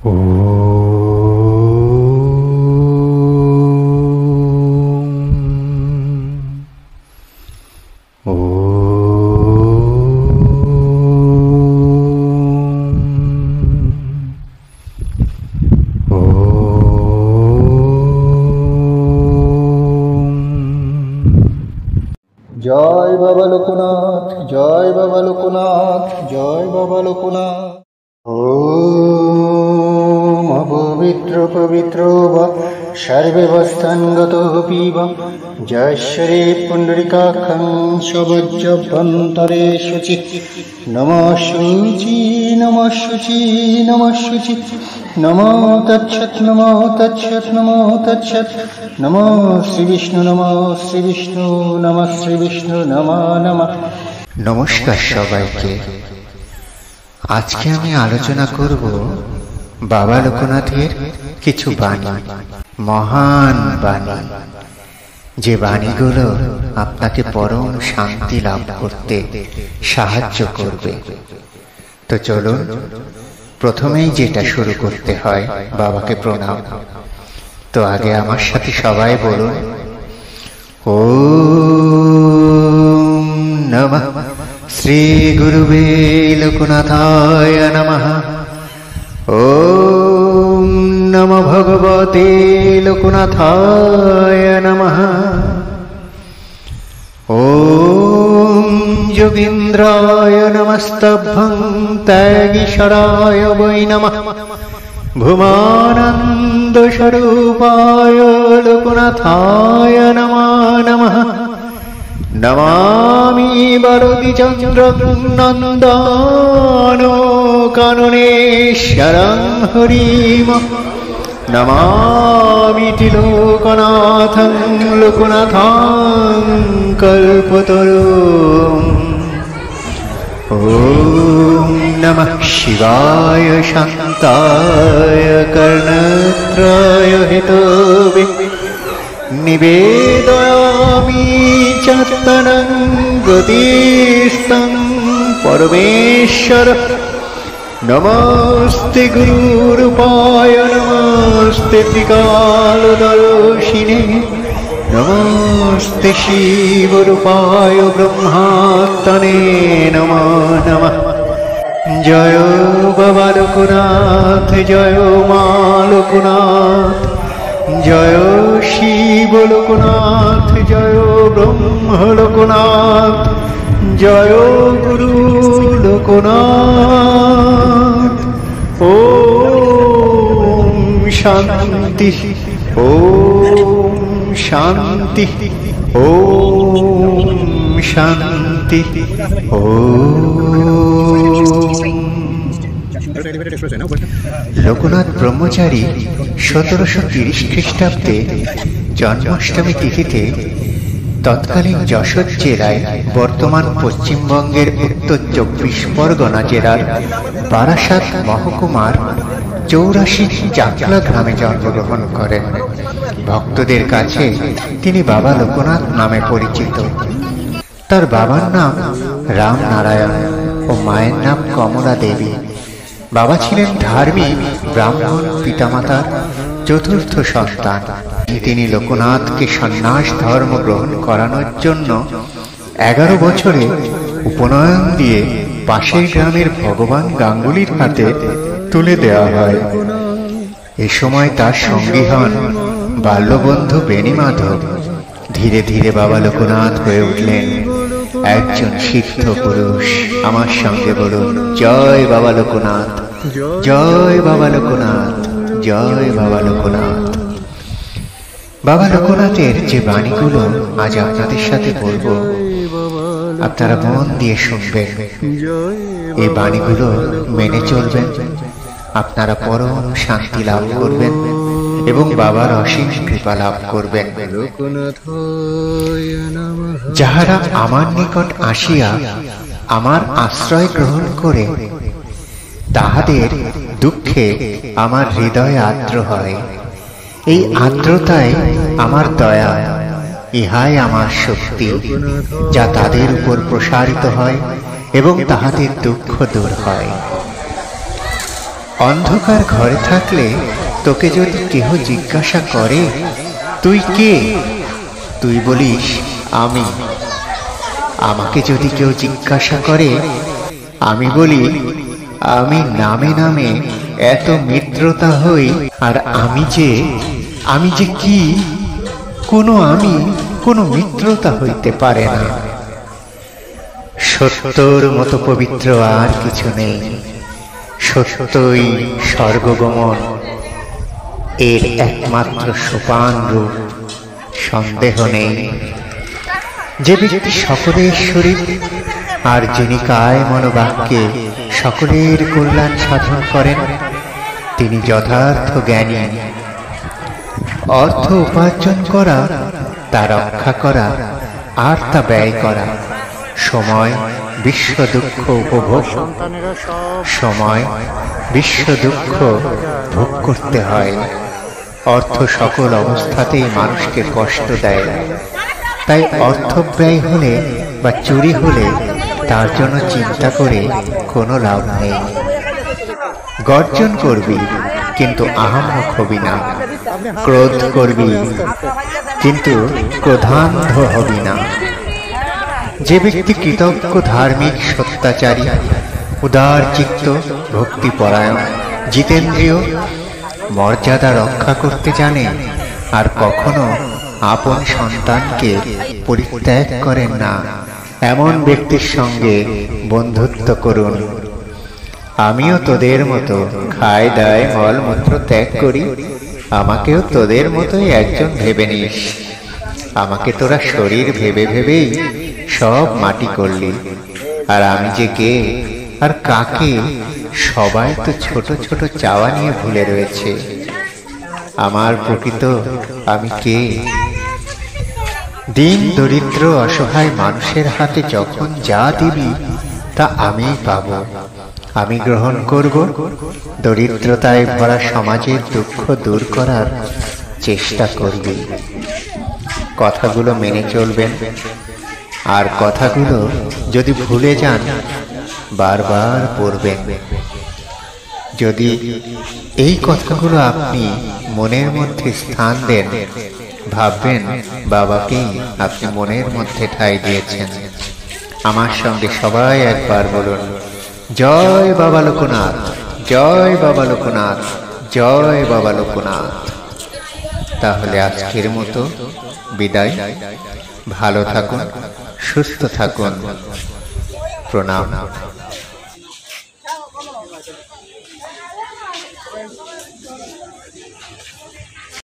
জয় বাবা লোকনাথ, জয় বাবা লোকনাথ, জয় বাবা লোকনাথ। ওম অপবিত্র পবিত্র বা সর্বাবস্থানগত পিবা জয়শ্বরে পুণ্ডরিকাক্ষং সবজ্জভ্যন্তরে শুচি। নমঃ শুচি নমঃ শুচি নমঃ শুচি। নমো তচ্ছৎ নমো তচ্ছৎ নমো তচ্ছৎ। নমো শ্রী বিষ্ণু নমো শ্রী বিষ্ণু নমঃ শ্রী বিষ্ণু নমঃ নমঃ। নমস্কার সবাইকে। আজকে আমি আলোচনা করব বাবা লোকনাথের কিছু বাণী, মহান বাণী, যে বাণীগুলো আপনাকে পরম শান্তি লাভ করতে সাহায্য করবে। তো চলুন, প্রথমেই যেটা শুরু করতে হয় বাবাকে প্রণাম। তো আগে আমার সাথে সবাই বলুন ওম নমঃ শ্রী গুরুবে লোকনাথায় নমঃ। ওম নমো ভগবতে লোকনাথায় নমঃ। ওম যোগীন্দ্রায় নমস্তভ্যং ত্যাগীশ্বরায় বৈ নমঃ। ভূমানন্দ স্বরূপায় লোকনাথায় নমো নমঃ। নমামি বরদি চন্দ্রং নন্দনো কাননেশ্বরং হরিম। নমামি লোকনাথং লোকনাথং কল্পতরুম। ওম নমঃ শিবায় শান্তায় কর্ণত্রয় হেতবে। নিবেদয়ামি চতনং গতিস্তং পরমেশ্বর। নমস্তে গুরুরূপায় নমস্তে ত্রিকালদর্শিনে। নমস্তে শিবরূপায় ব্রহ্মাত্মনে নমো নমঃ। জয় বাবা লোকনাথ, জয় মা লোকনাথ, জয় শিব লোকনাথ, জয় ব্রহ্ম লোকনাথ, জয় গুরু লোকনাথ। ওম শান্তি, ওম শান্তি, ওম শান্তি, ওম। লোকনাথ ব্রহ্মচারী 1730 খ্রিস্টাব্দে জন্মাষ্টমী তিথিতে তৎকালীন যশোর জেলায়, বর্তমান পশ্চিমবঙ্গের উত্তর 24 পরগনা জেলার বারাসাত মহকুমার 84 চাকলা গ্রামে জন্মগ্রহণ করেন। ভক্তদের কাছে তিনি বাবা লোকনাথ নামে পরিচিত। তার বাবার নাম রামনারায়ণ ও মায়ের নাম কমলা দেবী। বাবা ছিলেন ধার্মিক ব্রাহ্মণ পিতামাতার চতুর্থ সন্তান। তিনি লোকনাথকে সন্ন্যাস ধর্ম গ্রহণ করানোর জন্য 11 বছরে উপনয়ন দিয়ে পাশের গ্রামের ভগবান গাঙ্গুলির হাতে তুলে দেওয়া হয়। এ সময় তার সঙ্গী হন বাল্যবন্ধু বেণীমাধব। ধীরে ধীরে বাবা লোকনাথ হয়ে উঠলেন একজন সিদ্ধ পুরুষ। আমার সঙ্গে বলুন জয় বাবা লোকনাথ, জয় বাবা লোকনাথ, জয় বাবা লোকনাথ। বাবা লোকনাথের যে বাণীগুলো আজ আপনাদের সাথে বলবো, আপনারা মন দিয়ে শুনবেন। এই বাণীগুলো মেনে চলবেন, আপনারা পরম শান্তি লাভ করবেন এবং বাবার অসীম কৃপা লাভ করবেন। যাহারা আমার নিকট আসিয়া আমার আশ্রয় গ্রহণ করে, তাহাদের দুঃখে আমার হৃদয় আর্দ্র হয়। এই আর্দ্রতায় আমার দয়া, ইহাই আমার শক্তি, যা তাদের উপর প্রসারিত হয় এবং তাহাদের দুঃখ দূর হয়। অন্ধকার ঘরে থাকলে তোকে যদি কেহ জিজ্ঞাসা করে তুই কে, তুই বলিস আমি। আমাকে যদি কেউ জিজ্ঞাসা করে আমি বলি আমি নামে নামে এত মিত্রতা হই, আর আমি যে কি, কোনো মিত্রতা হইতে পারে না। সত্যর মতো পবিত্র আর কিছু নেই, সত্যই স্বর্গগমন, এর একমাত্র সোপান রূপ, সন্দেহ নেই। যে ব্যক্তি সকলের শরীর আর যিনি কায় মনোবাক্যে সকলের কল্যাণ সাধন করেন, তিনি যথার্থ জ্ঞানী। অর্থ উপার্জন করা, তা রক্ষা করা আর তা ব্যয় করা, সময় বিশ্ব দুঃখ উপভোগ, সময় বিশ্ব দুঃখ ভোগ করতে হয়। অর্থ সকল অবস্থাতেই মানুষকে কষ্ট দেয়, তাই অর্থ ব্যয় হলে বা চুরি হলে তার জন্য চিন্তা করে কোনো লাভ নেই। গর্জন করবি কিন্তু আহাম্মক হবি না, ক্রোধ করবি কিন্তু ক্রোধান্ধ হবি না। যে ব্যক্তি কৃতজ্ঞ, ধার্মিক, সত্যাচারী, উদার চিত্ত, ভক্তিপরায়ণ, জিতেন্দ্রিয়, মর্যাদা রক্ষা করতে জানে আর কখনো আপন সন্তানকে পরিত্যাগ করেন না, এমন ব্যক্তির সঙ্গে বন্ধুত্ব করুন। আমিও তোদের মতো খাই দায় মলমূত্র ত্যাগ করি, আমাকেও তোদের মতোই একজন ভেবে নিস। আমাকে তোরা শরীর ভেবে ভেবেই সব মাটি করলি, আর আমি যে কে আর কাকে সবাই তো ছোট ছোট চাওয়া নিয়ে ভুলে রয়েছে। আমার প্রকৃত আমি কে? দিন দরিদ্র অসহায় মানুষের হাতে যখন যা দিবি তা আমিই পাব, আমি গ্রহণ করব। দরিদ্রতায় ভরা সমাজের দুঃখ দূর করার চেষ্টা করবি। কথাগুলো মেনে চলবেন, আর কথাগুলো যদি ভুলে যান বারবার পড়বেন। যদি এই কথাগুলো আপনি মনের মধ্যে স্থান দেন, ভাববেন বাবাকেই আপনি মনের মধ্যে ঠাঁই দিয়েছেন। আমার সঙ্গে সবাই একবার বলুন, জয় বাবা লোকনাথ, জয় বাবা লোকনাথ, জয় বাবা লোকনাথ। তাহলে আজকের মতো বিদায়। ভালো থাকুন, সুস্থ থাকুন। প্রণাম।